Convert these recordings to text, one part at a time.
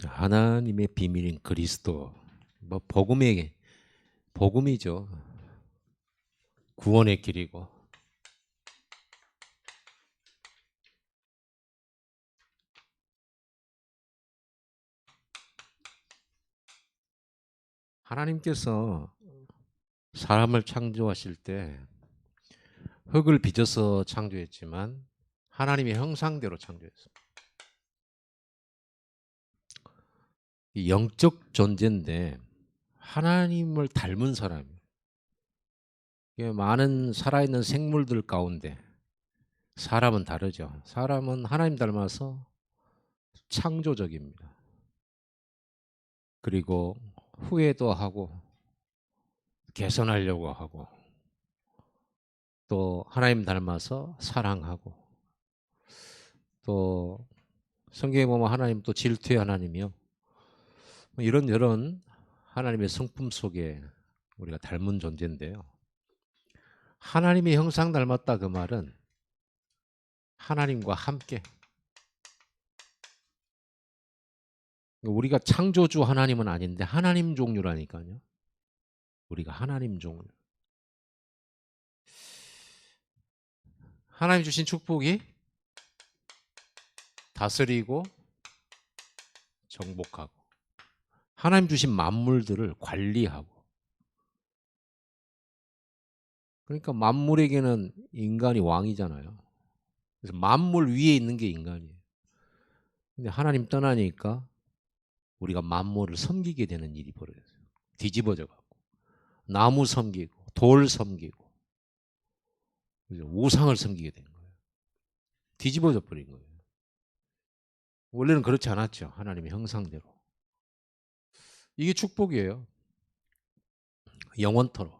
하나님의 비밀인 그리스도, 뭐 복음이죠. 구원의 길이고. 하나님께서 사람을 창조하실 때 흙을 빚어서 창조했지만 하나님의 형상대로 창조했습니다. 이 영적 존재인데 하나님을 닮은 사람이에요. 많은 살아있는 생물들 가운데 사람은 다르죠. 사람은 하나님 닮아서 창조적입니다. 그리고 후회도 하고 개선하려고 하고 또 하나님 닮아서 사랑하고 또 성경에 보면 하나님 또 질투의 하나님이요. 이런 하나님의 성품 속에 우리가 닮은 존재인데요. 하나님의 형상 닮았다 그 말은 하나님과 함께 우리가 창조주 하나님은 아닌데 하나님 종류라니까요. 우리가 하나님 종류. 하나님 주신 축복이 다스리고 정복하고 하나님 주신 만물들을 관리하고 그러니까 만물에게는 인간이 왕이잖아요. 그래서 만물 위에 있는 게 인간이에요. 근데 하나님 떠나니까 우리가 만물을 섬기게 되는 일이 벌어졌어요. 뒤집어져 갖고 나무 섬기고 돌 섬기고 우상을 섬기게 된 거예요. 뒤집어져 버린 거예요. 원래는 그렇지 않았죠. 하나님의 형상대로. 이게 축복이에요. 영원토록.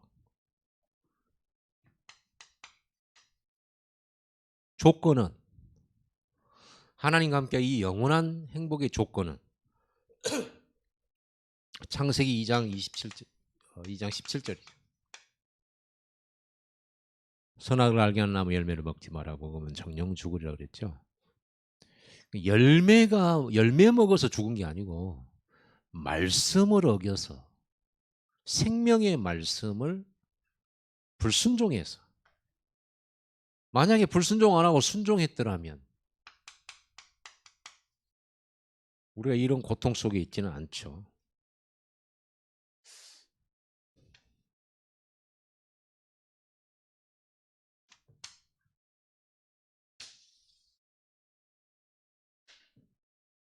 조건은 하나님과 함께 이 영원한 행복의 조건은 창세기 2장 27절, 2장 17절이죠. 선악을 알게 하는 나무 열매를 먹지 말라고 그러면 정령 죽으리라 그랬죠. 열매 먹어서 죽은 게 아니고 말씀을 어겨서 생명의 말씀을 불순종해서 만약에 불순종 안 하고 순종했더라면 우리가 이런 고통 속에 있지는 않죠.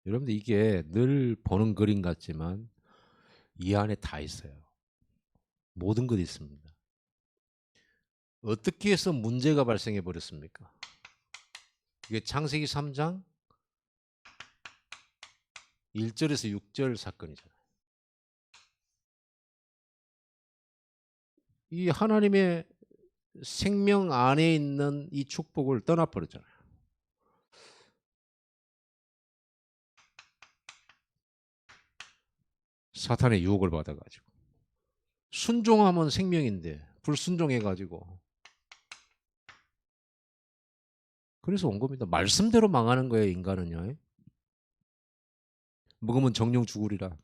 여러분들 이게 늘 보는 그림 같지만 이 안에 다 있어요. 모든 것이 있습니다. 어떻게 해서 문제가 발생해 버렸습니까? 이게 창세기 3장 1절에서 6절 사건이잖아요. 이 하나님의 생명 안에 있는 이 축복을 떠나버렸잖아요. 사탄의 유혹을 받아가지고 순종하면 생명인데 불순종해가지고 그래서 온 겁니다. 말씀대로 망하는 거예요. 인간은요. 먹으면 정령 죽으리라.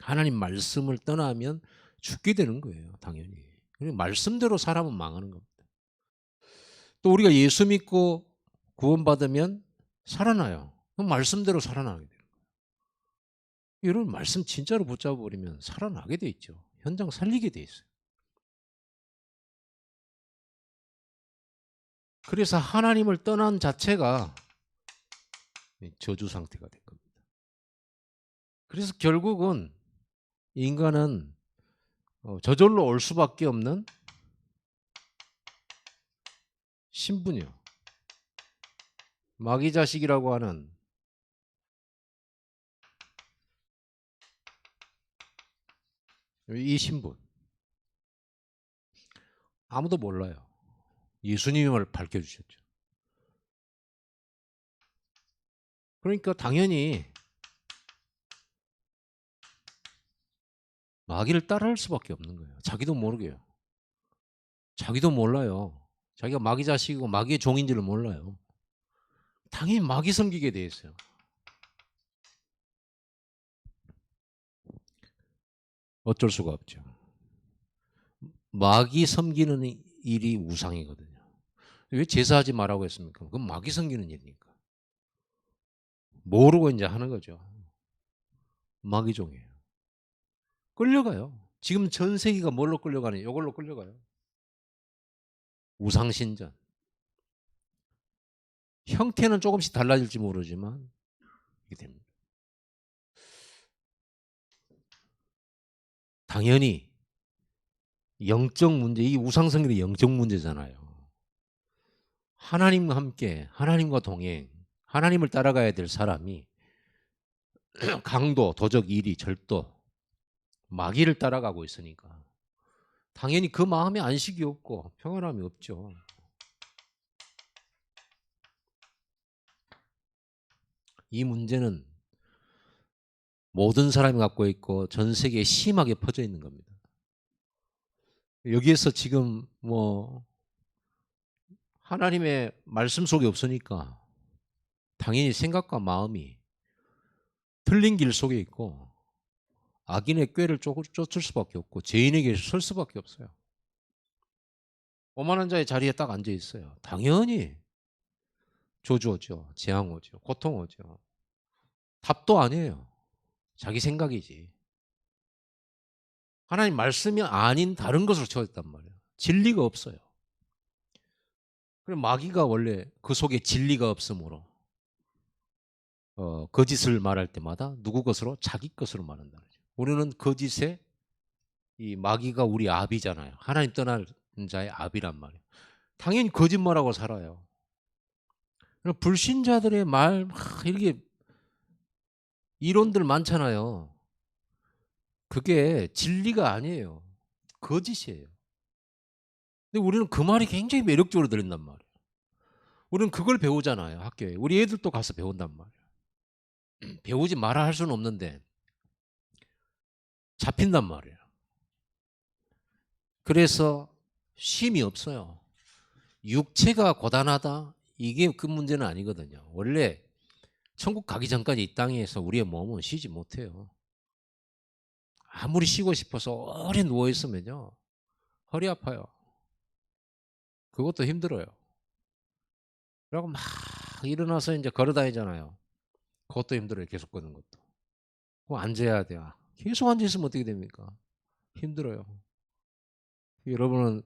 하나님 말씀을 떠나면 죽게 되는 거예요. 당연히. 말씀대로 사람은 망하는 겁니다. 또 우리가 예수 믿고 구원받으면 살아나요. 그럼 말씀대로 살아나게 돼요. 이런 말씀 진짜로 붙잡아 버리면 살아나게 돼 있죠. 현장 살리게 돼 있어요. 그래서 하나님을 떠난 자체가 저주 상태가 된 겁니다. 그래서 결국은 인간은 저절로 올 수밖에 없는 신분이요. 마귀 자식이라고 하는 이 신분. 아무도 몰라요. 예수님을 밝혀주셨죠. 그러니까 당연히 마귀를 따라할 수밖에 없는 거예요. 자기도 모르게요. 자기도 몰라요. 자기가 마귀 자식이고 마귀의 종인지를 몰라요. 당연히 마귀 섬기게 돼 있어요. 어쩔 수가 없죠. 마귀 섬기는 일이 우상이거든요. 왜 제사하지 말라고 했습니까? 그건 마귀 섬기는 일이니까. 모르고 이제 하는 거죠. 마귀종이에요. 끌려가요. 지금 전 세계가 뭘로 끌려가느냐? 이걸로 끌려가요. 우상신전. 형태는 조금씩 달라질지 모르지만 이게 됩니다. 당연히 영적 문제, 이 우상성결이 영적 문제잖아요. 하나님과 함께, 하나님과 동행, 하나님을 따라가야 될 사람이 강도, 도적, 이리, 절도, 마귀를 따라가고 있으니까 당연히 그 마음에 안식이 없고 평안함이 없죠. 이 문제는 모든 사람이 갖고 있고 전 세계에 심하게 퍼져 있는 겁니다. 여기에서 지금 뭐 하나님의 말씀 속에 없으니까 당연히 생각과 마음이 틀린 길 속에 있고 악인의 꾀를 쫓을 수밖에 없고 죄인에게 설 수밖에 없어요. 오만한 자의 자리에 딱 앉아 있어요. 당연히 저주 오죠. 재앙 오죠. 고통 오죠. 답도 아니에요. 자기 생각이지. 하나님 말씀이 아닌 다른 것으로 채워졌단 말이에요. 진리가 없어요. 그럼 마귀가 원래 그 속에 진리가 없으므로 거짓을 말할 때마다 누구 것으로? 자기 것으로 말한다는 거죠. 우리는 거짓에 이 마귀가 우리 아비잖아요. 하나님 떠난 자의 아비란 말이에요. 당연히 거짓말하고 살아요. 불신자들의 말 이렇게 이론들 많잖아요. 그게 진리가 아니에요. 거짓이에요. 근데 우리는 그 말이 굉장히 매력적으로 들린단 말이에요. 우리는 그걸 배우잖아요. 학교에. 우리 애들도 가서 배운단 말이에요. 배우지 마라 할 수는 없는데 잡힌단 말이에요. 그래서 쉼이 없어요. 육체가 고단하다? 이게 그 문제는 아니거든요. 원래 천국 가기 전까지 이 땅에서 우리의 몸은 쉬지 못해요. 아무리 쉬고 싶어서 오래 누워있으면요. 허리 아파요. 그것도 힘들어요. 그리고 막 일어나서 이제 걸어 다니잖아요. 그것도 힘들어요. 계속 걷는 것도. 그거 앉아야 돼요. 계속 앉아있으면 어떻게 됩니까? 힘들어요. 여러분은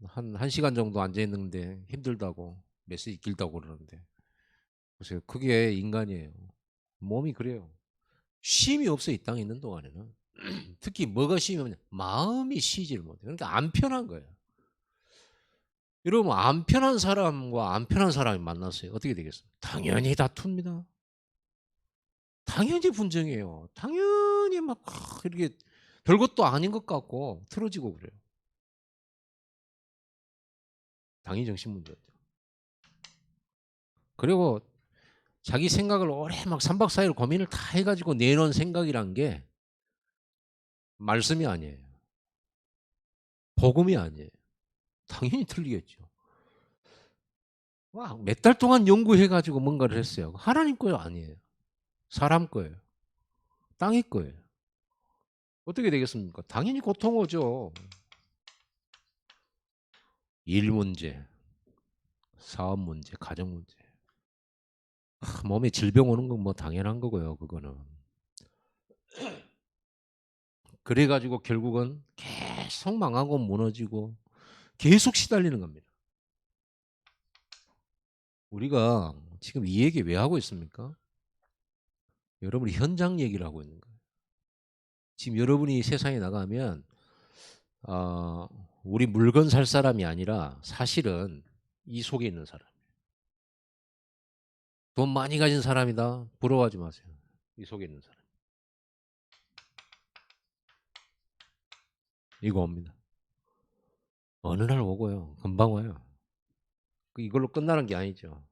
한 1시간 정도 앉아있는데 힘들다고 메시지 길다고 그러는데 보세요. 그게 인간이에요. 몸이 그래요. 쉼이 없어요. 이 땅에 있는 동안에는. 특히 뭐가 쉼이 없냐. 마음이 쉬지를 못해요. 그러니까 안 편한 거예요. 여러분 안 편한 사람과 안 편한 사람이 만났어요. 어떻게 되겠습니까? 당연히 다툽니다. 당연히 분쟁해요. 당연히 막 이렇게 별것도 아닌 것 같고 틀어지고 그래요. 당연히 정신 문제죠. 그리고 자기 생각을 오래 막 3박 4일 고민을 다 해가지고 내놓은 생각이란 게 말씀이 아니에요. 복음이 아니에요. 당연히 틀리겠죠. 몇 달 동안 연구해가지고 뭔가를 했어요. 하나님 거요 아니에요. 사람 거예요. 땅의 거예요. 어떻게 되겠습니까? 당연히 고통 오죠. 일 문제, 사업 문제, 가정 문제. 몸에 질병 오는 건 뭐 당연한 거고요. 그거는. 그래가지고 결국은 계속 망하고 무너지고 계속 시달리는 겁니다. 우리가 지금 이 얘기 왜 하고 있습니까? 여러분이 현장 얘기를 하고 있는 거예요. 지금 여러분이 세상에 나가면 우리 물건 살 사람이 아니라 사실은 이 속에 있는 사람. 돈 많이 가진 사람이다. 부러워하지 마세요. 이 속에 있는 사람. 이거 옵니다. 어느 날 오고요. 금방 와요. 이걸로 끝나는 게 아니죠.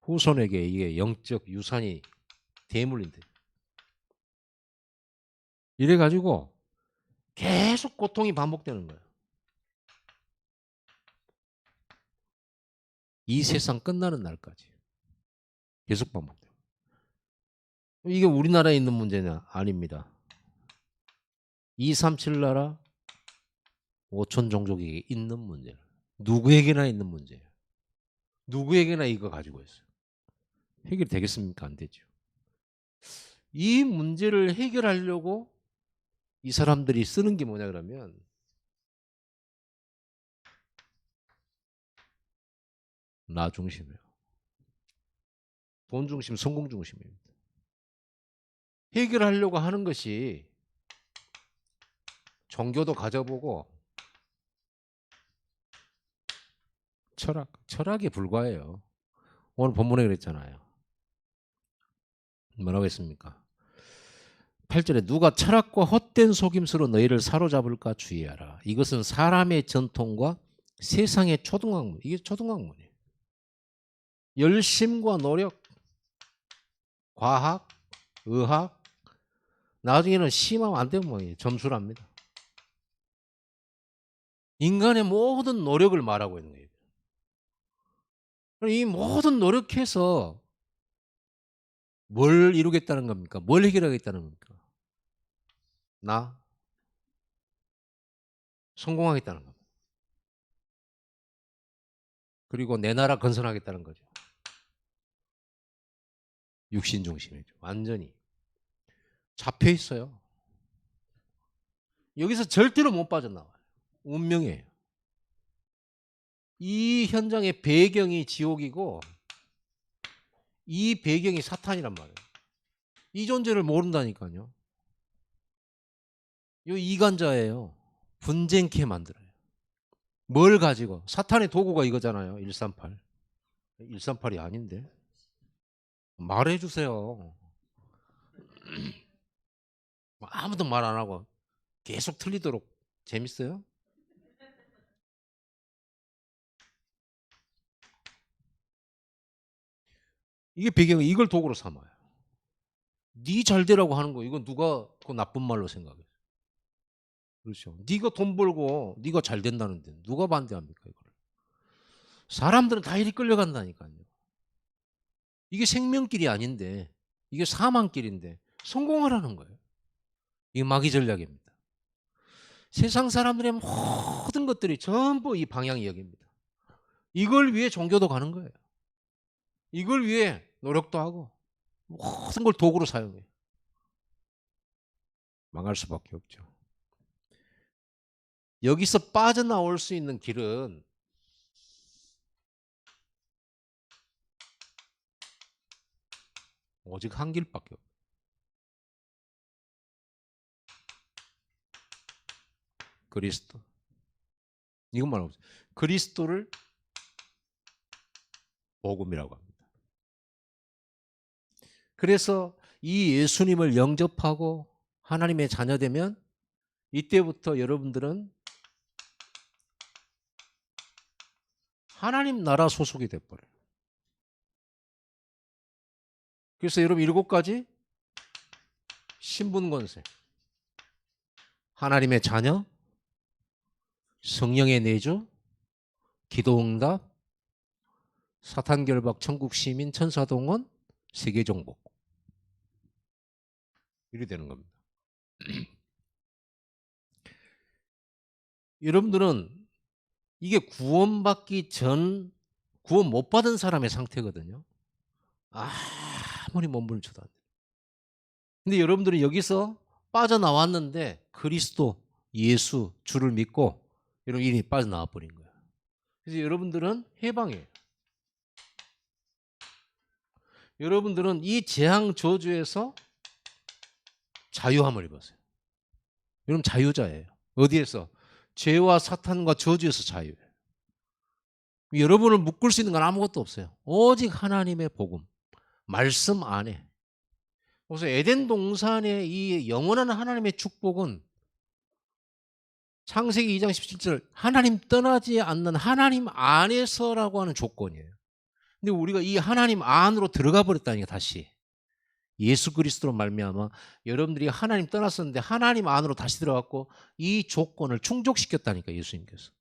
후손에게 이게 영적 유산이 대물림돼. 이래가지고 계속 고통이 반복되는 거예요. 이 세상 끝나는 날까지. 계속 반복돼요. 이게 우리나라에 있는 문제냐? 아닙니다. 237 나라 5천 종족이 있는 문제예요. 누구에게나 있는 문제예요. 누구에게나 이거 가지고 있어요. 해결되겠습니까? 안 되죠. 이 문제를 해결하려고 이 사람들이 쓰는 게 뭐냐 그러면 나 중심이에요. 돈 중심, 성공 중심입니다. 해결하려고 하는 것이 종교도 가져보고 철학에 불과해요. 오늘 본문에 그랬잖아요. 뭐라고 했습니까? 8절에 누가 철학과 헛된 속임수로 너희를 사로잡을까 주의하라. 이것은 사람의 전통과 세상의 초등학문. 이게 초등학문이에요. 열심과 노력, 과학, 의학, 나중에는 심하면 안 되면 뭐예요? 점수랍니다. 인간의 모든 노력을 말하고 있는 거예요. 이 모든 노력해서 뭘 이루겠다는 겁니까? 뭘 해결하겠다는 겁니까? 나 성공하겠다는 겁니다. 그리고 내 나라 건설하겠다는 거죠. 육신 중심이죠. 완전히 잡혀 있어요. 여기서 절대로 못 빠져나와요. 운명이에요. 이 현장의 배경이 지옥이고 이 배경이 사탄이란 말이에요. 이 존재를 모른다니까요. 이 이간자예요. 분쟁케 만들어요. 뭘 가지고? 사탄의 도구가 이거잖아요. 138. 138이 아닌데. 말해주세요. 아무도 말 안 하고 계속 틀리도록 재밌어요? 이게 배경이 이걸 도구로 삼아요. 네 잘되라고 하는 거 이건 누가 그 나쁜 말로 생각해? 그렇죠. 네가 돈 벌고 네가 잘 된다는데 누가 반대합니까 이거를? 사람들은 다 이리 끌려간다니까요. 이게 생명길이 아닌데 이게 사망길인데 성공하라는 거예요. 이게 마귀 전략입니다. 세상 사람들의 모든 것들이 전부 이 방향이 여기입니다. 이걸 위해 종교도 가는 거예요. 이걸 위해 노력도 하고 모든 걸 도구로 사용해요. 망할 수밖에 없죠. 여기서 빠져나올 수 있는 길은 오직 한 길밖에 없어요. 그리스도. 이것만 하고 있어요. 그리스도를 복음이라고 합니다. 그래서 이 예수님을 영접하고 하나님의 자녀되면 이때부터 여러분들은 하나님 나라 소속이 돼버려요. 그래서 여러분 7가지 신분 권세, 하나님의 자녀, 성령의 내주, 기도응답, 사탄 결박, 천국 시민, 천사 동원, 세계 정복. 이렇게 되는 겁니다. 여러분들은 이게 구원받기 전 구원 못 받은 사람의 상태거든요. 아무리 몸부림쳐도 안 돼요. 근데 여러분들은 여기서 빠져나왔는데 그리스도, 예수, 주를 믿고 여러분 이미 빠져나와 버린 거예요. 그래서 여러분들은 해방이에요. 여러분들은 이 재앙 저주에서 자유함을 입었어요. 여러분 자유자예요. 어디에서? 죄와 사탄과 저주에서 자유예요. 여러분을 묶을 수 있는 건 아무것도 없어요. 오직 하나님의 복음, 말씀 안에. 그래서 에덴 동산의 이 영원한 하나님의 축복은 창세기 2장 17절 하나님 떠나지 않는 하나님 안에서라고 하는 조건이에요. 근데 우리가 이 하나님 안으로 들어가 버렸다니까 다시. 예수 그리스도로 말미암아 여러분들이 하나님 떠났었는데 하나님 안으로 다시 들어갔고 이 조건을 충족시켰다니까 예수님께서.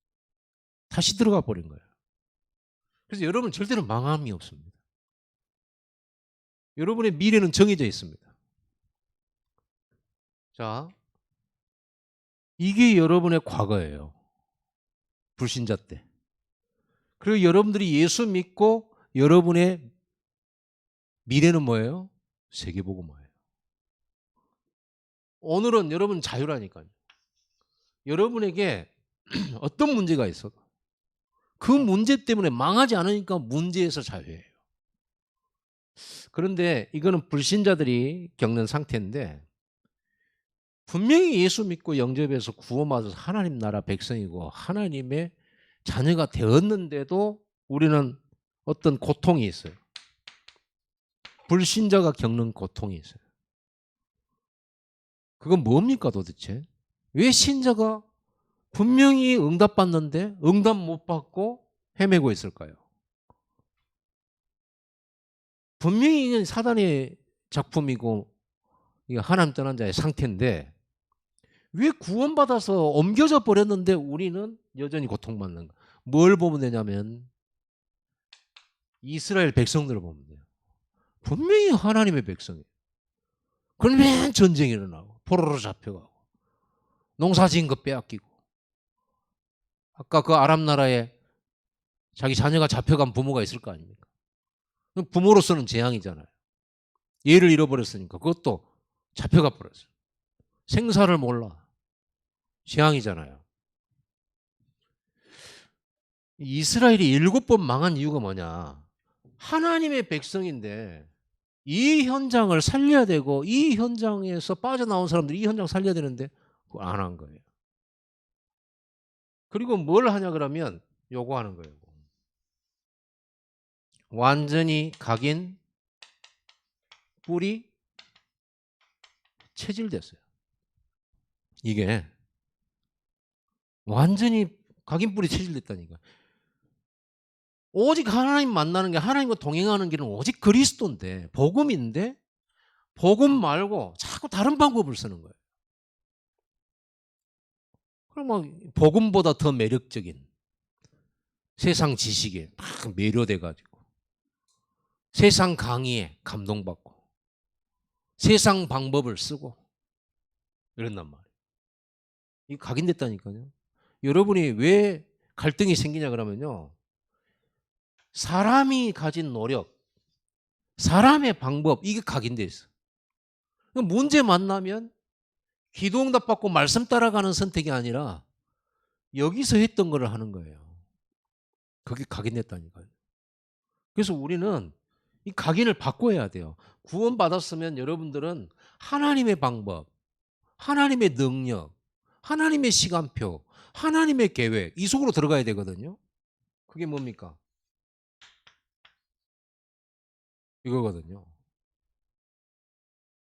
다시 들어가 버린 거예요. 그래서 여러분은 절대로 망함이 없습니다. 여러분의 미래는 정해져 있습니다. 자, 이게 여러분의 과거예요. 불신자 때. 그리고 여러분들이 예수 믿고 여러분의 미래는 뭐예요? 세계복음화예요. 오늘은 여러분 자유라니까요. 여러분에게 어떤 문제가 있어도 그 문제 때문에 망하지 않으니까 문제에서 자유예요. 그런데 이거는 불신자들이 겪는 상태인데, 분명히 예수 믿고 영접해서 구원받아서 하나님 나라 백성이고 하나님의 자녀가 되었는데도 우리는 어떤 고통이 있어요. 불신자가 겪는 고통이 있어요. 그건 뭡니까 도대체? 왜 신자가 분명히 응답받는데 응답 못 받고 헤매고 있을까요? 분명히 이건 사단의 작품이고 이게 하나님 떠난 자의 상태인데 왜 구원받아서 옮겨져 버렸는데 우리는 여전히 고통받는가? 뭘 보면 되냐면 이스라엘 백성들을 보면 돼요. 분명히 하나님의 백성이에요. 그러면 전쟁이 일어나고 포로로 잡혀가고 농사지은 거 빼앗기고, 아까 그 아람 나라에 자기 자녀가 잡혀간 부모가 있을 거 아닙니까? 부모로서는 재앙이잖아요. 얘를 잃어버렸으니까 그것도 잡혀가 버렸어요. 생사를 몰라. 재앙이잖아요. 이스라엘이 7번 망한 이유가 뭐냐? 하나님의 백성인데 이 현장을 살려야 되고 이 현장에서 빠져나온 사람들이 이 현장 살려야 되는데 그걸 안 한 거예요. 그리고 뭘 하냐 그러면 요거 하는 거예요. 완전히 각인 뿔이 체질됐어요. 이게 완전히 각인 뿔이 체질됐다니까. 오직 하나님 만나는 게, 하나님과 동행하는 길은 오직 그리스도인데, 복음인데 복음 말고 자꾸 다른 방법을 쓰는 거예요. 그럼 뭐 복음보다 더 매력적인 세상 지식에 막 매료돼 가지고 세상 강의에 감동받고 세상 방법을 쓰고 이런단 말이에요. 이게 각인됐다니까요. 여러분이 왜 갈등이 생기냐 그러면요, 사람이 가진 노력, 사람의 방법, 이게 각인돼 있어. 문제 만나면 기도응답 받고 말씀 따라가는 선택이 아니라 여기서 했던 거를 하는 거예요. 그게 각인됐다니까요. 그래서 우리는 이 각인을 바꿔야 돼요. 구원받았으면 여러분들은 하나님의 방법, 하나님의 능력, 하나님의 시간표, 하나님의 계획, 이 속으로 들어가야 되거든요. 그게 뭡니까? 이거거든요.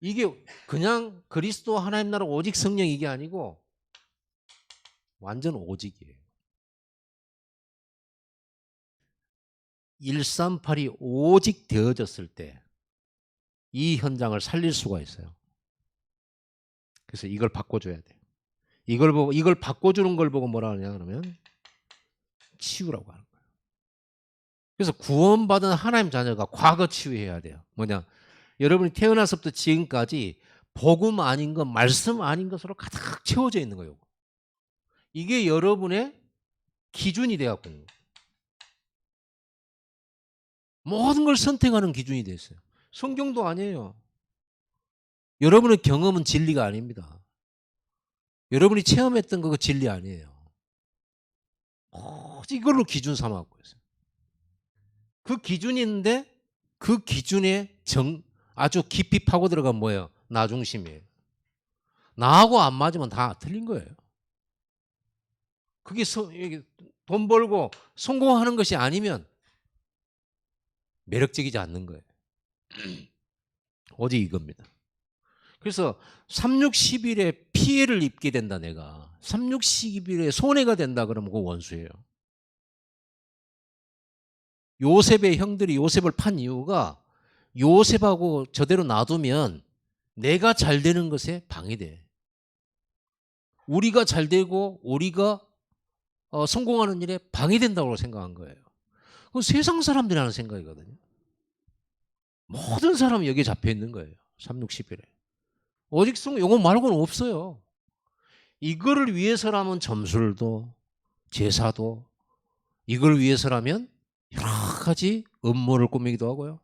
이게 그냥 그리스도 하나님 나라 오직 성령, 이게 아니고 완전 오직이에요. 138이 오직 되어졌을 때 이 현장을 살릴 수가 있어요. 그래서 이걸 바꿔줘야 돼요. 이걸 보고, 이걸 바꿔주는 걸 보고 뭐라 하냐 그러면 치유라고 하는 거예요. 그래서 구원받은 하나님 자녀가 과거 치유해야 돼요. 뭐냐? 여러분이 태어나서부터 지금까지 복음 아닌 것, 말씀 아닌 것으로 가득 채워져 있는 거예요. 이게 여러분의 기준이 되어갖고 있는 거예요. 모든 걸 선택하는 기준이 됐어요. 성경도 아니에요. 여러분의 경험은 진리가 아닙니다. 여러분이 체험했던 거 진리 아니에요. 이걸로 기준 삼아갖고 있어요. 그 기준인데 그 기준에 아주 깊이 파고 들어간 뭐예요? 나 중심이에요. 나하고 안 맞으면 다 틀린 거예요. 그게 돈 벌고 성공하는 것이 아니면 매력적이지 않는 거예요. 오직 이겁니다. 그래서 3611에 피해를 입게 된다, 내가 3611에 손해가 된다 그러면 그 원수예요. 요셉의 형들이 요셉을 판 이유가 요셉하고 저대로 놔두면 내가 잘 되는 것에 방해돼. 우리가 잘 되고 우리가 성공하는 일에 방해된다고 생각한 거예요. 그건 세상 사람들이 하는 생각이거든요. 모든 사람이 여기에 잡혀 있는 거예요. 3611에. 오직 성공, 이거 말고는 없어요. 이거를 위해서라면 점술도 제사도 이걸 위해서라면 여러 가지 음모를 꾸미기도 하고요.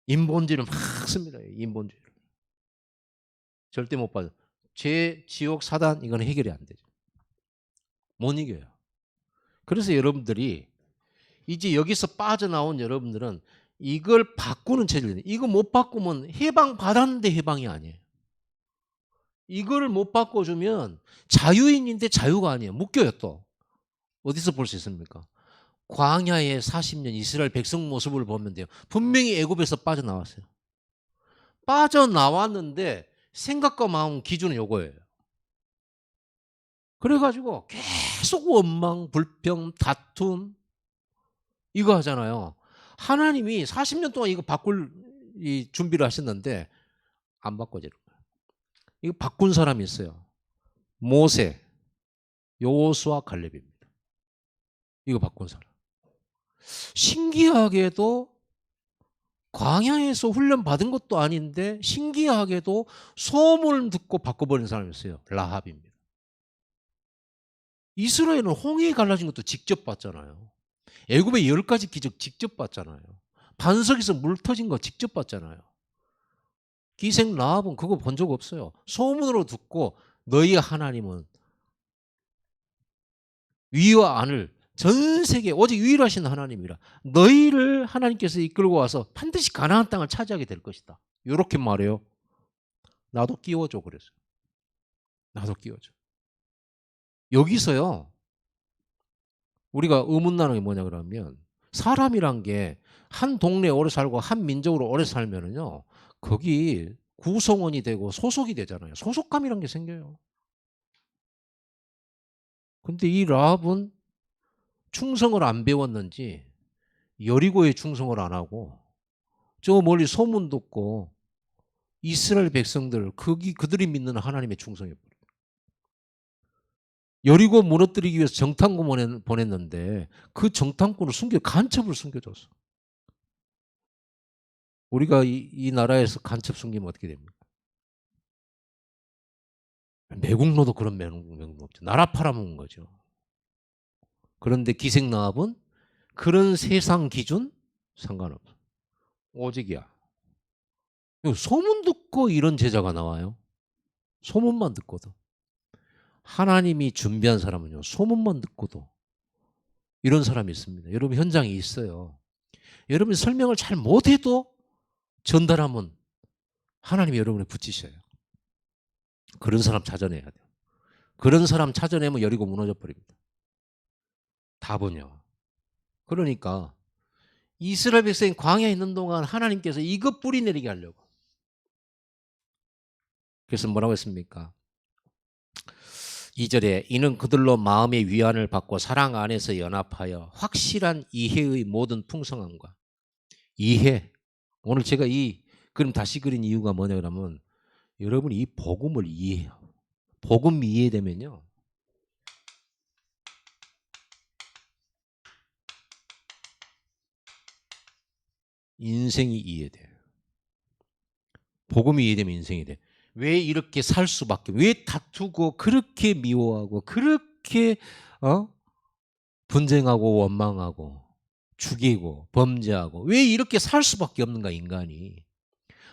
인본주의를 막 씁니다. 인본주의를. 절대 못 받아요. 죄, 지옥, 사단 이건 해결이 안 되죠. 못 이겨요. 그래서 여러분들이 이제 여기서 빠져나온 여러분들은 이걸 바꾸는 체질이에요. 이거 못 바꾸면 해방 받았는데 해방이 아니에요. 이거를 못 바꿔주면 자유인인데 자유가 아니에요. 묶여요 또. 어디서 볼 수 있습니까? 광야의 40년 이스라엘 백성 모습을 보면 돼요. 분명히 애굽에서 빠져나왔어요. 빠져나왔는데 생각과 마음 기준은 요거예요. 그래가지고 계속 원망, 불평, 다툼 이거 하잖아요. 하나님이 40년 동안 이거 바꿀 이 준비를 하셨는데 안 바꿔지는 거예요. 이거 바꾼 사람이 있어요. 모세, 여호수아, 갈렙입니다. 이거 바꾼 사람. 신기하게도 광야에서 훈련 받은 것도 아닌데 신기하게도 소문을 듣고 바꿔버린 사람이 있어요. 라합입니다. 이스라엘은 홍해 갈라진 것도 직접 봤잖아요. 애굽의 10가지 기적 직접 봤잖아요. 반석에서 물 터진 거 직접 봤잖아요. 기생 라합은 그거 본 적 없어요. 소문으로 듣고 너희 하나님은 위와 안을 전 세계 오직 유일하신 하나님이라 너희를 하나님께서 이끌고 와서 반드시 가나안 땅을 차지하게 될 것이다. 이렇게 말해요. 나도 끼워줘 그랬어요. 나도 끼워줘. 여기서요. 우리가 의문나는 게 뭐냐 그러면 사람이란 게 한 동네에 오래 살고 한 민족으로 오래 살면은요. 거기 구성원이 되고 소속이 되잖아요. 소속감이란 게 생겨요. 근데 이 라합은 충성을 안 배웠는지 여리고에 충성을 안 하고 저 멀리 소문 듣고 이스라엘 백성들 그들이 믿는 하나님의 충성해 버려요. 여리고 무너뜨리기 위해서 정탐꾼 보냈는데 그 정탐꾼을 간첩을 숨겨줬어. 우리가 이 나라에서 간첩 숨기면 어떻게 됩니까? 매국노도 그런 매국노 없죠. 나라 팔아먹은 거죠. 그런데 기생나합은 그런 세상 기준 상관없어. 오직이야. 소문 듣고 이런 제자가 나와요. 소문만 듣고도. 하나님이 준비한 사람은요. 소문만 듣고도 이런 사람이 있습니다. 여러분 현장에 있어요. 여러분이 설명을 잘 못해도 전달하면 하나님이 여러분을 붙이셔요. 그런 사람 찾아내야 돼요. 그런 사람 찾아내면 여리고 무너져 버립니다. 답은요. 그러니까 이스라엘 백성이 광야에 있는 동안 하나님께서 이것 뿌리내리게 하려고. 그래서 뭐라고 했습니까? 2절에 이는 그들로 마음의 위안을 받고 사랑 안에서 연합하여 확실한 이해의 모든 풍성함과 이해. 오늘 제가 이 그림 다시 그린 이유가 뭐냐 그러면 여러분이 이 복음을 이해해요. 복음 이해되면요. 인생이 이해돼요. 복음이 이해되면 인생이 돼. 왜 이렇게 살 수밖에, 왜 다투고 그렇게 미워하고 그렇게 분쟁하고 원망하고 죽이고 범죄하고 왜 이렇게 살 수밖에 없는가 인간이.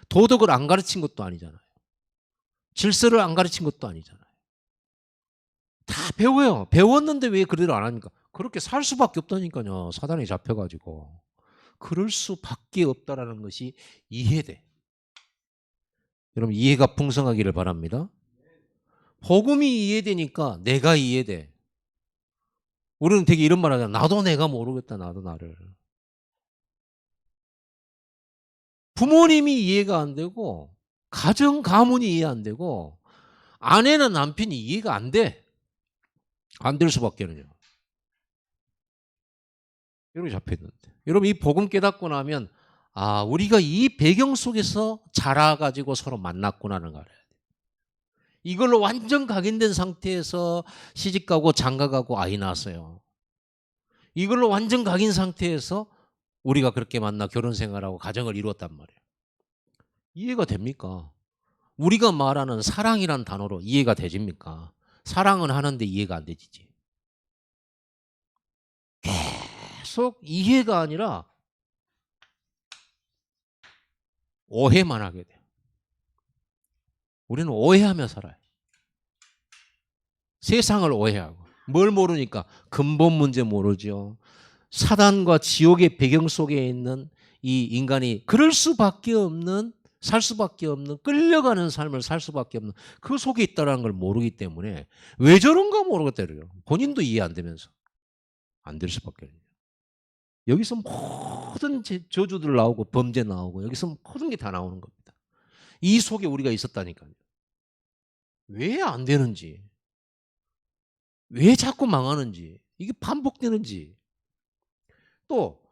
도덕을 안 가르친 것도 아니잖아요. 질서를 안 가르친 것도 아니잖아요. 다 배워요. 배웠는데 왜 그대로 안 하니까. 그렇게 살 수밖에 없다니까요. 사단에 잡혀가지고. 그럴 수밖에 없다라는 것이 이해돼. 여러분 이해가 풍성하기를 바랍니다. 복음이 이해되니까 내가 이해돼. 우리는 되게 이런 말 하잖아. 나도 내가 모르겠다. 나도 나를. 부모님이 이해가 안 되고 가정 가문이 이해 안 되고 아내나 남편이 이해가 안 돼. 안 될 수밖에는요. 이렇게 잡혀있는데. 여러분 이 복음 깨닫고 나면 우리가 이 배경 속에서 자라가지고 서로 만났구나는 걸 알아야 돼. 이걸로 완전 각인된 상태에서 시집가고 장가가고 아이 낳았어요. 이걸로 완전 각인 상태에서 우리가 그렇게 만나 결혼 생활하고 가정을 이루었단 말이에요. 이해가 됩니까? 우리가 말하는 사랑이란 단어로 이해가 되집니까? 사랑은 하는데 이해가 안 되지지. 계속 이해가 아니라 오해만 하게 돼요. 우리는 오해하며 살아요. 세상을 오해하고. 뭘 모르니까 근본 문제 모르죠. 사단과 지옥의 배경 속에 있는 이 인간이 그럴 수밖에 없는, 살 수밖에 없는, 끌려가는 삶을 살 수밖에 없는 그 속에 있다는 걸 모르기 때문에 왜 저런가 모르겠다래요. 본인도 이해 안 되면서. 안 될 수밖에 없어요. 여기서 모든 저주들 나오고 범죄 나오고 여기서 모든 게 다 나오는 겁니다. 이 속에 우리가 있었다니까요. 왜 안 되는지, 왜 자꾸 망하는지, 이게 반복되는지. 또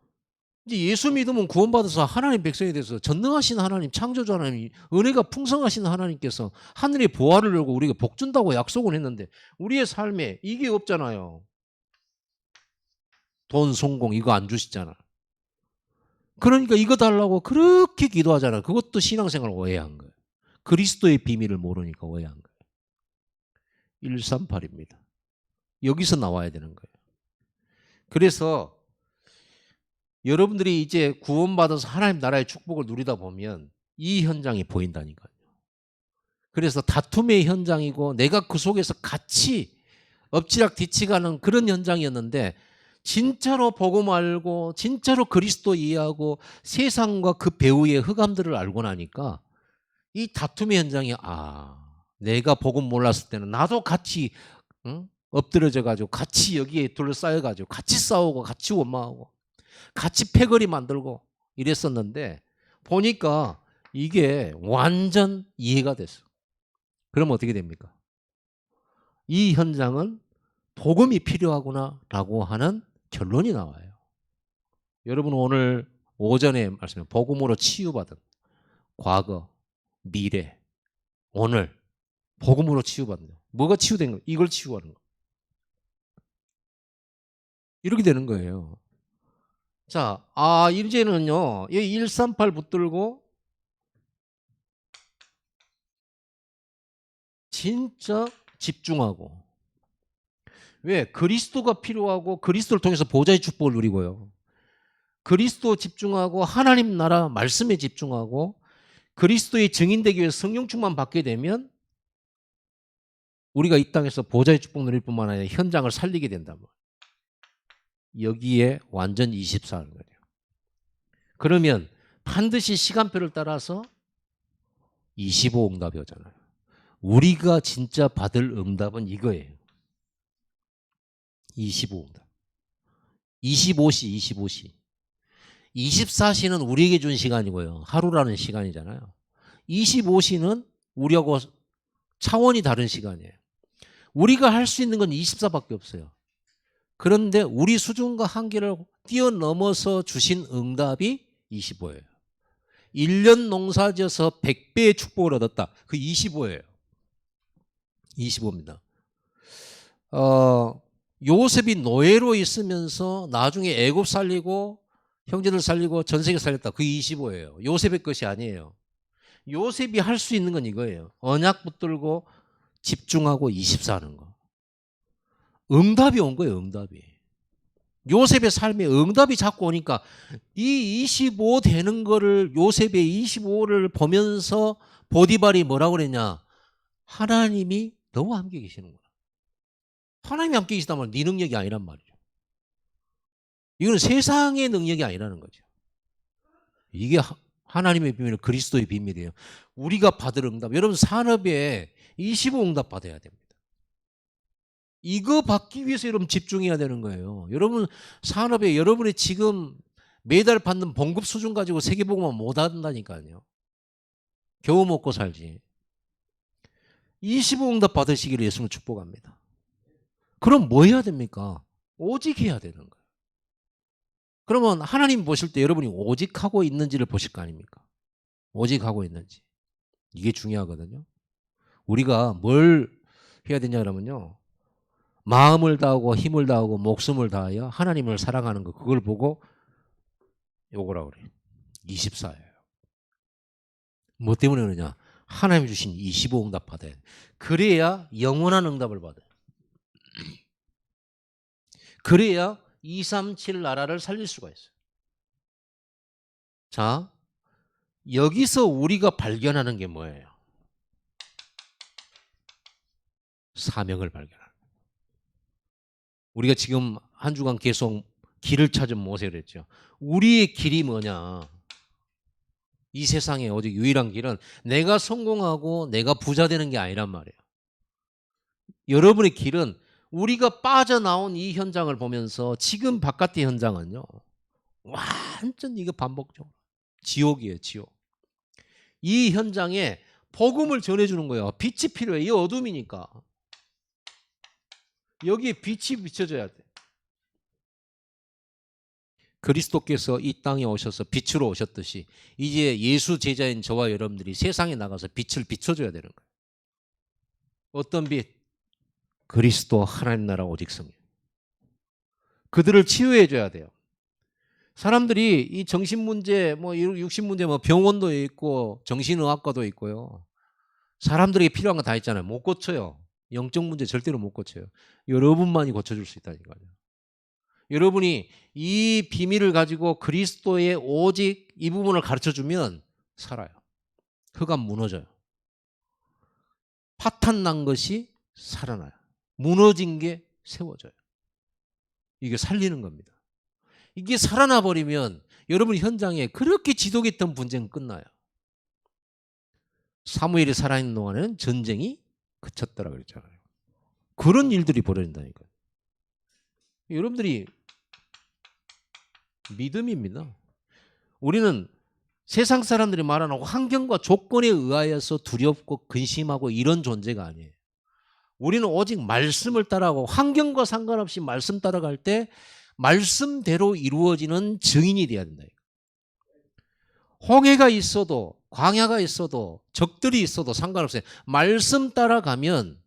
이제 예수 믿으면 구원받아서 하나님 백성이 돼서 전능하신 하나님, 창조주 하나님, 은혜가 풍성하신 하나님께서 하늘의 보화를 열고 우리가 복 준다고 약속을 했는데 우리의 삶에 이게 없잖아요. 돈, 성공 이거 안 주시잖아. 그러니까 이거 달라고 그렇게 기도하잖아. 그것도 신앙생활 오해한 거예요. 그리스도의 비밀을 모르니까 오해한 거예요. 138입니다. 여기서 나와야 되는 거예요. 그래서 여러분들이 이제 구원받아서 하나님 나라의 축복을 누리다 보면 이 현장이 보인다니까요. 그래서 다툼의 현장이고 내가 그 속에서 같이 엎치락뒤치가는 그런 현장이었는데 진짜로 복음 알고 진짜로 그리스도 이해하고 세상과 그 배후의 흑암들을 알고 나니까 이 다툼의 현장이 내가 복음 몰랐을 때는 나도 같이 엎드려져 가지고 같이 여기에 둘러싸여 가지고 같이 싸우고 같이 원망하고 같이 패거리 만들고 이랬었는데 보니까 이게 완전 이해가 됐어. 그럼 어떻게 됩니까? 이 현장은 복음이 필요하구나라고 하는 결론이 나와요. 여러분 오늘 오전에 말씀해 복음으로 치유받은 과거, 미래, 오늘 복음으로 치유받는 거. 뭐가 치유된 거? 이걸 치유하는 거. 이렇게 되는 거예요. 자, 이제는요. 138 붙들고 진짜 집중하고. 왜? 그리스도가 필요하고 그리스도를 통해서 보좌의 축복을 누리고요. 그리스도 집중하고 하나님 나라 말씀에 집중하고 그리스도의 증인되기 위해서 성령 충만 받게 되면 우리가 이 땅에서 보좌의 축복 누릴 뿐만 아니라 현장을 살리게 된다면 여기에 완전 24하는 거예요. 그러면 반드시 시간표를 따라서 25 응답이 오잖아요. 우리가 진짜 받을 응답은 이거예요. 25 응답. 25시, 25시. 24시는 우리에게 준 시간이고요. 하루라는 시간이잖아요. 25시는 우리하고 차원이 다른 시간이에요. 우리가 할 수 있는 건 24밖에 없어요. 그런데 우리 수준과 한계를 뛰어넘어서 주신 응답이 25예요. 1년 농사지어서 100배의 축복을 얻었다. 그 25예요. 25입니다. 요셉이 노예로 있으면서 나중에 애굽 살리고 형제들 살리고 전 세계 살렸다. 그 25예요. 요셉의 것이 아니에요. 요셉이 할 수 있는 건 이거예요. 언약 붙들고 집중하고 24하는 거. 응답이 온 거예요. 응답이. 요셉의 삶에 응답이 자꾸 오니까 이 25 되는 거를 요셉의 25를 보면서 보디발이 뭐라고 그랬냐. 하나님이 너와 함께 계시는구나. 하나님이 함께 계시다면 네 능력이 아니란 말이죠. 이거는 세상의 능력이 아니라는 거죠. 이게 하나님의 비밀, 그리스도의 비밀이에요. 우리가 받을 응답. 여러분 산업에 25 응답 받아야 됩니다. 이거 받기 위해서 여러분 집중해야 되는 거예요. 여러분 산업에 여러분이 지금 매달 받는 봉급 수준 가지고 세계복음만 못 한다니까요. 겨우 먹고 살지. 25 응답 받으시기를 예수님을 축복합니다. 그럼 뭐 해야 됩니까? 오직 해야 되는 거예요. 그러면 하나님 보실 때 여러분이 오직 하고 있는지를 보실 거 아닙니까? 오직 하고 있는지. 이게 중요하거든요. 우리가 뭘 해야 되냐 그러면요. 마음을 다하고 힘을 다하고 목숨을 다하여 하나님을 사랑하는 거 그걸 보고 요거라 그래요. 24예요. 뭐 때문에 그러냐? 하나님이 주신 25응답 받아야 돼. 그래야 영원한 응답을 받아요. 그래야 237 나라를 살릴 수가 있어요. 자, 여기서 우리가 발견하는 게 뭐예요? 사명을 발견하는 거예요. 우리가 지금 한 주간 계속 길을 찾은 모세를 했죠. 우리의 길이 뭐냐? 이 세상에 오직 유일한 길은 내가 성공하고 내가 부자 되는 게 아니란 말이에요. 여러분의 길은 우리가 빠져나온 이 현장을 보면서 지금 바깥의 현장은요. 완전 이거 반복적으로. 지옥이에요, 지옥. 이 현장에 복음을 전해주는 거예요. 빛이 필요해. 이 어둠이니까. 여기에 빛이 비춰져야 돼. 그리스도께서 이 땅에 오셔서 빛으로 오셨듯이 이제 예수 제자인 저와 여러분들이 세상에 나가서 빛을 비춰줘야 되는 거예요. 어떤 빛? 그리스도 하나님 나라 오직 성령. 그들을 치유해줘야 돼요. 사람들이 이 정신 문제, 뭐 육신 문제, 뭐 병원도 있고 정신의학과도 있고요. 사람들에게 필요한 거 다 있잖아요. 못 고쳐요. 영적 문제 절대로 못 고쳐요. 여러분만이 고쳐줄 수 있다니까요. 여러분이 이 비밀을 가지고 그리스도의 오직 이 부분을 가르쳐주면 살아요. 흑암 무너져요. 파탄 난 것이 살아나요. 무너진 게 세워져요. 이게 살리는 겁니다. 이게 살아나 버리면 여러분 현장에 그렇게 지독했던 분쟁은 끝나요. 사무엘이 살아있는 동안에는 전쟁이 그쳤더라 그랬잖아요. 그런 일들이 벌어진다니까요. 여러분들이 믿음입니다. 우리는 세상 사람들이 말하는 환경과 조건에 의하여서 두렵고 근심하고 이런 존재가 아니에요. 우리는 오직 말씀을 따라가고 환경과 상관없이 말씀 따라갈 때 말씀대로 이루어지는 증인이 돼야 된다. 홍해가 있어도 광야가 있어도 적들이 있어도 상관없어요. 말씀 따라가면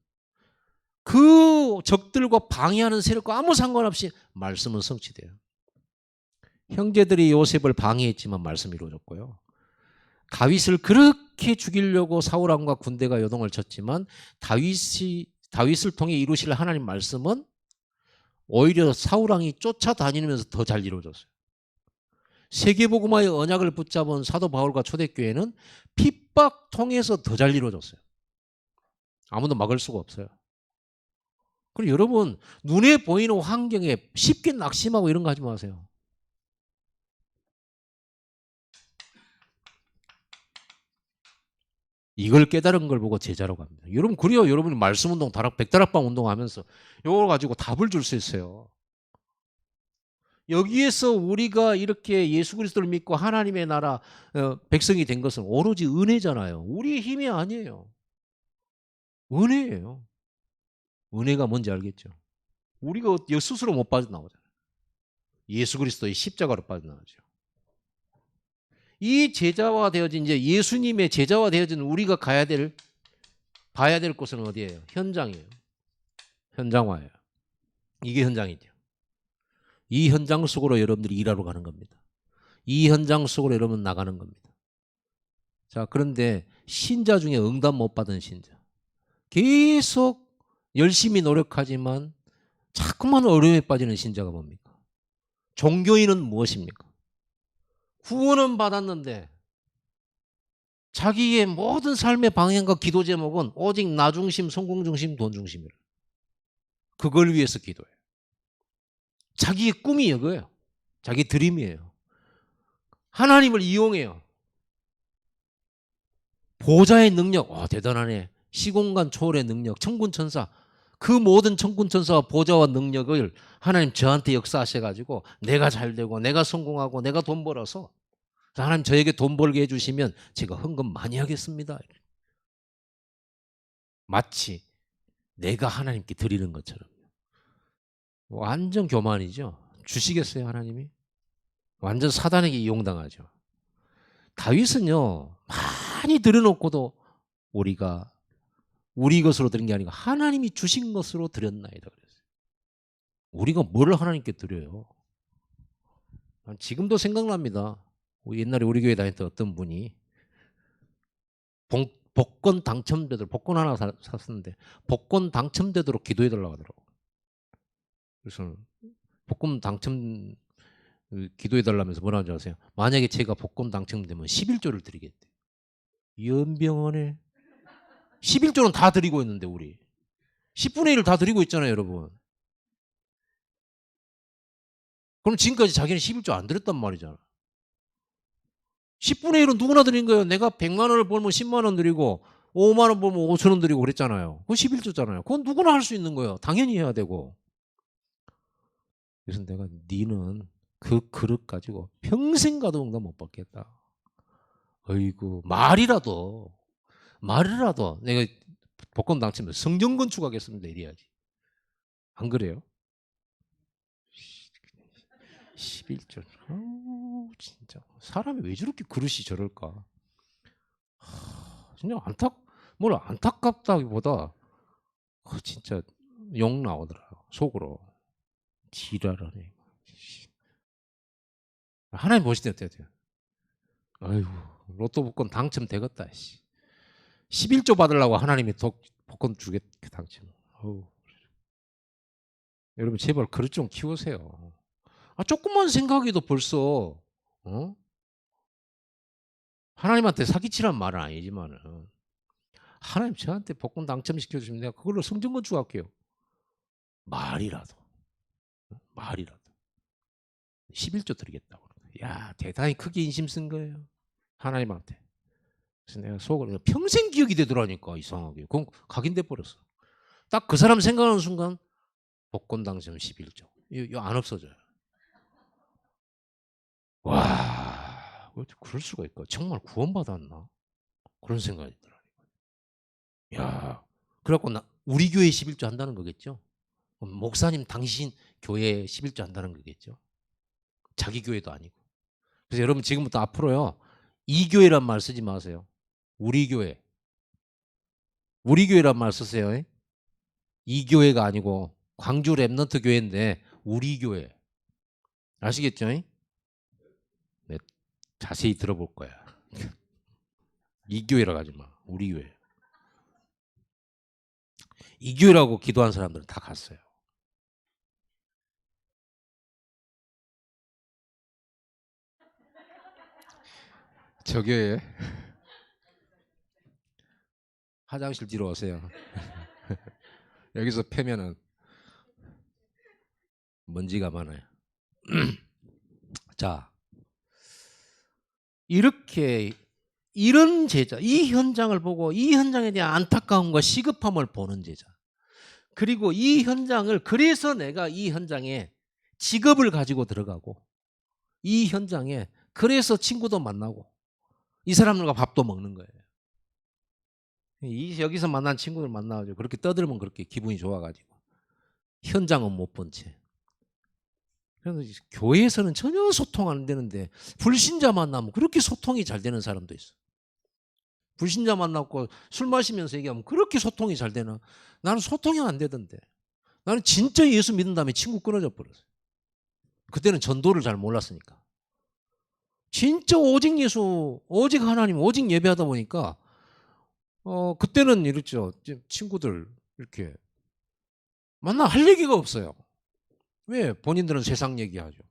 그 적들과 방해하는 세력과 아무 상관없이 말씀은 성취돼요. 형제들이 요셉을 방해했지만 말씀이 이루어졌고요. 다윗을 그렇게 죽이려고 사울왕과 군대가 요동을 쳤지만 다윗을 통해 이루실 하나님 말씀은 오히려 사울왕이 쫓아다니면서 더 잘 이루어졌어요. 세계복음화의 언약을 붙잡은 사도 바울과 초대교회는 핍박 통해서 더 잘 이루어졌어요. 아무도 막을 수가 없어요. 그리고 여러분 눈에 보이는 환경에 쉽게 낙심하고 이런 거 하지 마세요. 이걸 깨달은 걸 보고 제자로 갑니다. 여러분 그래요. 여러분이 말씀 운동, 백다락방 운동하면서 이걸 가지고 답을 줄 수 있어요. 여기에서 우리가 이렇게 예수 그리스도를 믿고 하나님의 나라 백성이 된 것은 오로지 은혜잖아요. 우리의 힘이 아니에요. 은혜예요. 은혜가 뭔지 알겠죠? 우리가 스스로 못 빠져나오잖아요. 예수 그리스도의 십자가로 빠져나오죠. 이 제자화 되어진 이제 예수님의 제자화 되어진 우리가 봐야 될 곳은 어디예요? 현장이에요. 현장화예요. 이게 현장이죠. 이 현장 속으로 여러분들이 일하러 가는 겁니다. 이 현장 속으로 여러분 나가는 겁니다. 자, 그런데 신자 중에 응답 못 받은 신자. 계속 열심히 노력하지만 자꾸만 어려움에 빠지는 신자가 뭡니까? 종교인은 무엇입니까? 구원은 받았는데 자기의 모든 삶의 방향과 기도 제목은 오직 나 중심, 성공 중심, 돈 중심이에요. 그걸 위해서 기도해요. 자기의 꿈이 이거예요. 자기 드림이에요. 하나님을 이용해요. 보좌의 능력, 대단하네. 시공간 초월의 능력, 천군천사. 그 모든 천군천사와 보좌와 능력을 하나님 저한테 역사하셔가지고 내가 잘되고 내가 성공하고 내가 돈 벌어서 하나님 저에게 돈 벌게 해주시면 제가 헌금 많이 하겠습니다. 마치 내가 하나님께 드리는 것처럼. 완전 교만이죠. 주시겠어요 하나님이? 완전 사단에게 이용당하죠. 다윗은요 많이 드려놓고도 우리가 우리 것으로 드린 게 아니고 하나님이 주신 것으로 드렸나이다 그랬어요. 우리가 뭘 하나님께 드려요? 지금도 생각납니다. 옛날에 우리 교회 다녔던 어떤 분이 복권 당첨되도록 복권 하나 샀었는데 복권 당첨되도록 기도해달라고 하더라고. 그래서 복권 당첨 기도해달라면서 뭐라는 줄 아세요? 만약에 제가 복권 당첨되면 11조를 드리겠대. 연병원에 11조는 다 드리고 있는데 우리 10분의 1을 다 드리고 있잖아요, 여러분. 그럼 지금까지 자기는 11조 안 드렸단 말이잖아. 10분의 1은 누구나 드린 거예요. 내가 100만 원을 벌면 10만 원 드리고 5만 원 벌면 5천 원 드리고 그랬잖아요. 그건 11조잖아요. 그건 누구나 할 수 있는 거예요. 당연히 해야 되고. 그래서 내가 니는 그 그릇 가지고 평생 가도 응답 못 받겠다. 어이구 말이라도 내가 복권 당첨면 성전 건축하겠습니다 이래야지. 안 그래요? 11조. 진짜 사람이 왜 저렇게 그릇이 저럴까? 진짜 안타깝다기보다 진짜 욕 나오더라 속으로. 지랄하네. 하나님 보실 때 어때요? 아이고 로또 복권 당첨되겠다. 11조 받으려고 하나님이 복권 주겠다 당첨. 어우. 여러분 제발 그릇 좀 키우세요. 조금만 생각해도 벌써 하나님한테 사기치란 말은 아니지만은 하나님 저한테 복권 당첨시켜주시면 내가 그걸로 성전 건축할게요. 말이라도 11조 드리겠다고. 야 대단히 크게 인심 쓴 거예요. 하나님한테. 그래서 내가 속으로 평생 기억이 되더라니까 이상하게. 그럼 각인돼 버렸어. 딱 그 사람 생각하는 순간 복권 당첨 11조. 이거 안 없어져요. 와, 어떻게 그럴 수가 있까? 정말 구원받았나? 그런 생각이 들어요. 야, 그래갖고 우리 교회 11조 한다는 거겠죠? 목사님 당신 교회 11조 한다는 거겠죠? 자기 교회도 아니고. 그래서 여러분 지금부터 앞으로요. 이 교회란 말 쓰지 마세요. 우리 교회. 우리 교회란 말 쓰세요. 이 교회가 아니고 광주 랩넌트 교회인데 우리 교회. 아시겠죠? 네, 자세히 들어볼 거야. 이 교회라고 하지 마. 우리 교회. 이 교회라고 기도한 사람들은 다 갔어요. 저 교회 화장실 뒤로 오세요. 여기서 패면은 먼지가 많아요. 자, 이렇게 이런 제자, 이 현장을 보고 이 현장에 대한 안타까움과 시급함을 보는 제자. 그리고 이 현장을 그래서 내가 이 현장에 직업을 가지고 들어가고 이 현장에 그래서 친구도 만나고 이 사람들과 밥도 먹는 거예요. 여기서 만난 친구들 만나가지고 그렇게 떠들면 그렇게 기분이 좋아가지고 현장은 못 본 채. 그래서 교회에서는 전혀 소통 안 되는데 불신자 만나면 그렇게 소통이 잘 되는 사람도 있어. 불신자 만났고 술 마시면서 얘기하면 그렇게 소통이 잘 되나? 나는 소통이 안 되던데. 나는 진짜 예수 믿은 다음에 친구 끊어져 버렸어요. 그때는 전도를 잘 몰랐으니까. 진짜 오직 예수, 오직 하나님, 오직 예배하다 보니까 그때는 이랬죠. 친구들 이렇게 만나 할 얘기가 없어요. 왜? 본인들은 세상 얘기하죠.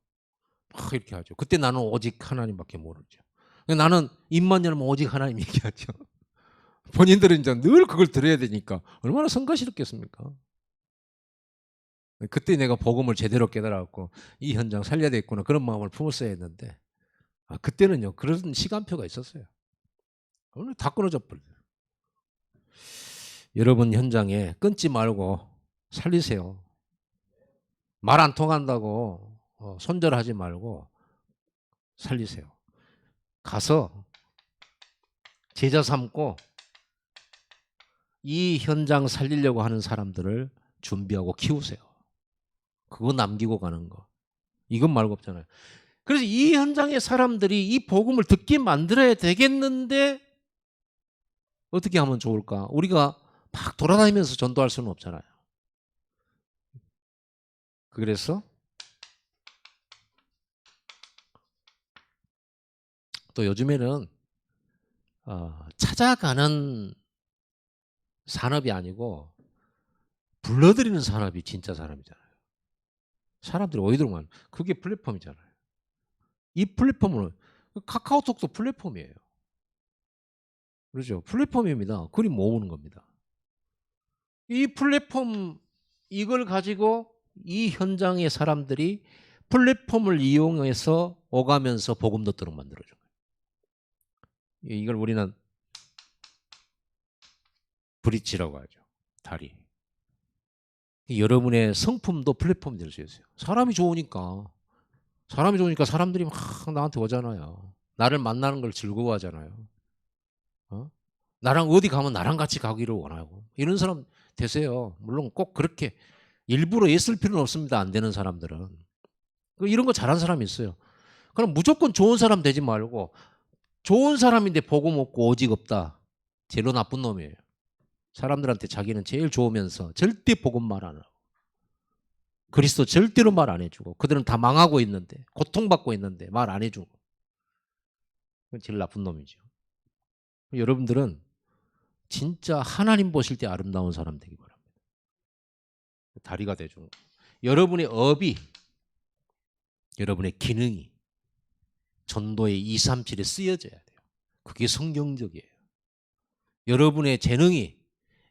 막 이렇게 하죠. 그때 나는 오직 하나님밖에 모르죠. 나는 입만 열면 오직 하나님 얘기하죠. 본인들은 이제 늘 그걸 들어야 되니까 얼마나 성가시럽겠습니까? 그때 내가 복음을 제대로 깨달아갖고 이 현장 살려야 되겠구나 그런 마음을 품었어야 했는데 그때는요 그런 시간표가 있었어요. 오늘 다 끊어져 버려요. 여러분 현장에 끊지 말고 살리세요. 말 안 통한다고 손절하지 말고 살리세요. 가서 제자 삼고 이 현장 살리려고 하는 사람들을 준비하고 키우세요. 그거 남기고 가는 거. 이건 말고 없잖아요. 그래서 이 현장의 사람들이 이 복음을 듣게 만들어야 되겠는데 어떻게 하면 좋을까? 우리가 막 돌아다니면서 전도할 수는 없잖아요. 그래서 또 요즘에는 찾아가는 산업이 아니고 불러들이는 산업이 진짜 산업이잖아요. 사람들이 어디로만 그게 플랫폼이잖아요. 이 플랫폼은 카카오톡도 플랫폼이에요. 그렇죠. 플랫폼입니다. 그림 모으는 겁니다. 이 플랫폼 이걸 가지고 이 현장의 사람들이 플랫폼을 이용해서 오가면서 복음 듣도록 만들어준 거예요. 이걸 우리는 브릿지라고 하죠. 다리. 여러분의 성품도 플랫폼이 될 수 있어요. 사람이 좋으니까 사람들이 막 나한테 오잖아요. 나를 만나는 걸 즐거워하잖아요. 어? 나랑 어디 가면 나랑 같이 가기를 원하고 이런 사람 되세요. 물론 꼭 그렇게 일부러 애쓸 필요는 없습니다. 안 되는 사람들은. 이런 거 잘하는 사람이 있어요. 그럼 무조건 좋은 사람 되지 말고 좋은 사람인데 복음 없고 오직 없다. 제일 나쁜 놈이에요. 사람들한테 자기는 제일 좋으면서 절대 복음 말 안 하고 그리스도 절대로 말 안 해주고 그들은 다 망하고 있는데 고통받고 있는데 말 안 해주고 그건 제일 나쁜 놈이죠. 여러분들은 진짜 하나님 보실 때 아름다운 사람 되기 바랍니다. 다리가 되죠. 여러분의 업이 여러분의 기능이 전도의 237에 쓰여져야 돼요. 그게 성경적이에요. 여러분의 재능이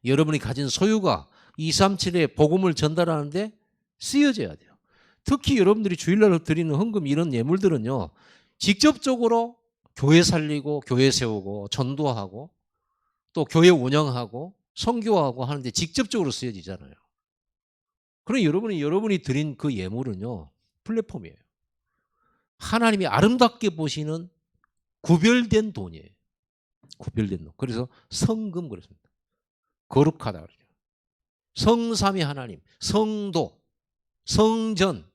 여러분이 가진 소유가 237에 복음을 전달하는데 쓰여져야 돼요. 특히 여러분들이 주일날 드리는 헌금 이런 예물들은요. 직접적으로 교회 살리고 교회 세우고 전도하고 또 교회 운영하고 선교하고 하는데 직접적으로 쓰여지잖아요. 그럼 여러분이 드린 그 예물은요. 플랫폼이에요. 하나님이 아름답게 보시는 구별된 돈이에요. 구별된 돈. 그래서 성금 그랬습니다. 거룩하다 그러죠. 성삼위 하나님, 성도, 성전.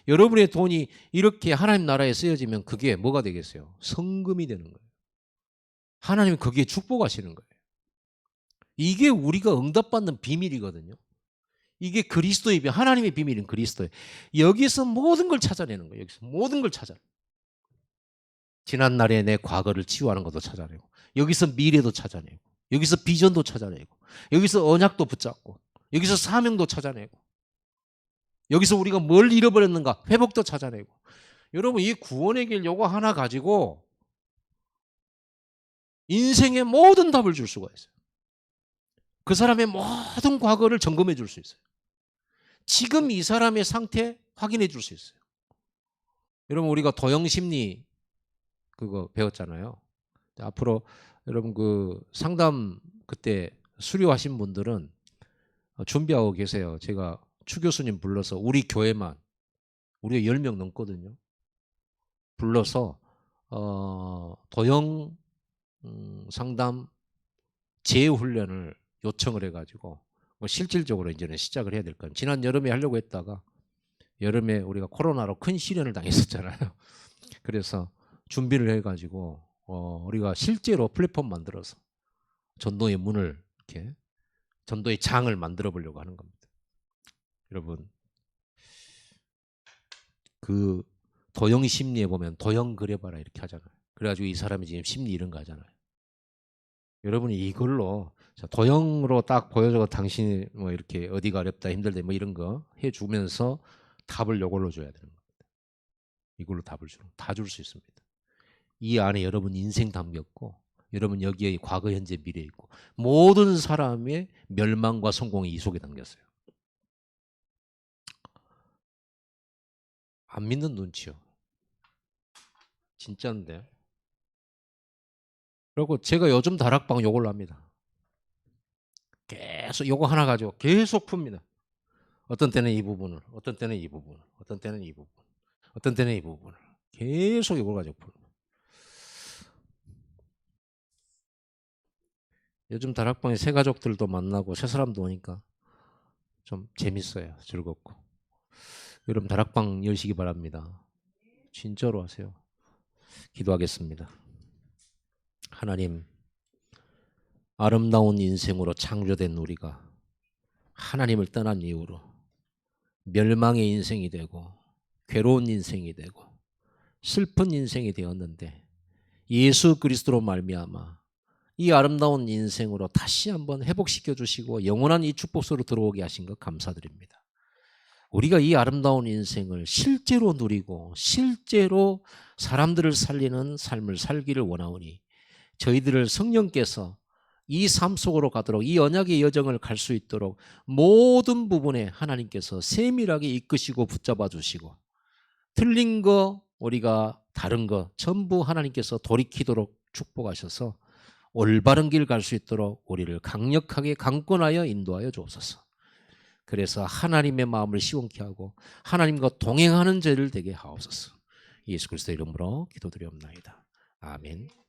여러분의 돈이 이렇게 하나님 나라에 쓰여지면 그게 뭐가 되겠어요? 성금이 되는 거예요. 하나님은 거기에 축복하시는 거예요. 이게 우리가 응답받는 비밀이거든요. 이게 그리스도의 비밀, 하나님의 비밀인 그리스도예요. 여기서 모든 걸 찾아내는 거예요. 여기서 모든 걸 찾아내요. 지난날에 내 과거를 치유하는 것도 찾아내고 여기서 미래도 찾아내고 여기서 비전도 찾아내고 여기서 언약도 붙잡고 여기서 사명도 찾아내고 여기서 우리가 뭘 잃어버렸는가 회복도 찾아내고 여러분 이 구원의 길 요거 하나 가지고 인생의 모든 답을 줄 수가 있어요. 그 사람의 모든 과거를 점검해 줄 수 있어요. 지금 이 사람의 상태 확인해 줄 수 있어요. 여러분 우리가 도형심리 그거 배웠잖아요. 앞으로 여러분 그 상담 그때 수료하신 분들은 준비하고 계세요. 제가 추 교수님 불러서 우리 교회만 우리가 10명 넘거든요. 불러서 도형 상담 재훈련을 요청을 해가지고 뭐 실질적으로 이제는 시작을 해야 될 거예요. 지난 여름에 하려고 했다가 여름에 우리가 코로나로 큰 시련을 당했었잖아요. 그래서 준비를 해가지고 우리가 실제로 플랫폼 만들어서 전도의 문을 이렇게 전도의 장을 만들어 보려고 하는 겁니다. 여러분 그 도형 심리에 보면 도형 그려봐라 이렇게 하잖아요. 그래가지고 이 사람이 지금 심리 이런 거 하잖아요. 여러분이 이걸로 도형으로 딱 보여줘 당신이 뭐 이렇게 어디가 어렵다 힘들다 뭐 이런 거 해주면서 답을 이걸로 줘야 되는 겁니다. 이걸로 답을 다 줄 수 있습니다. 이 안에 여러분 인생 담겼고 여러분 여기에 과거 현재 미래 있고 모든 사람의 멸망과 성공이 이 속에 담겼어요. 안 믿는 눈치요. 진짜인데. 그리고 제가 요즘 다락방 요걸로 합니다. 계속 요거 하나 가지고 계속 풉니다. 어떤 때는 이 부분을, 어떤 때는 이 부분을, 어떤 때는 이 부분, 어떤 때는 이 부분을 계속 이걸 가지고 풉니다. 요즘 다락방에 새 가족들도 만나고 새 사람도 오니까 좀 재밌어요. 즐겁고. 여러분 다락방 열시기 바랍니다. 진짜로 하세요. 기도하겠습니다. 하나님, 아름다운 인생으로 창조된 우리가 하나님을 떠난 이후로 멸망의 인생이 되고 괴로운 인생이 되고 슬픈 인생이 되었는데 예수 그리스도로 말미암아 이 아름다운 인생으로 다시 한번 회복시켜 주시고 영원한 이 축복소로 들어오게 하신 것 감사드립니다. 우리가 이 아름다운 인생을 실제로 누리고 실제로 사람들을 살리는 삶을 살기를 원하오니 저희들을 성령께서 이 삶 속으로 가도록 이 언약의 여정을 갈 수 있도록 모든 부분에 하나님께서 세밀하게 이끄시고 붙잡아 주시고 틀린 거 우리가 다른 거 전부 하나님께서 돌이키도록 축복하셔서 올바른 길 갈 수 있도록 우리를 강력하게 강권하여 인도하여 주옵소서. 그래서 하나님의 마음을 시원케 하고 하나님과 동행하는 죄를 되게 하옵소서. 예수 그리스도 이름으로 기도드리옵나이다. 아멘.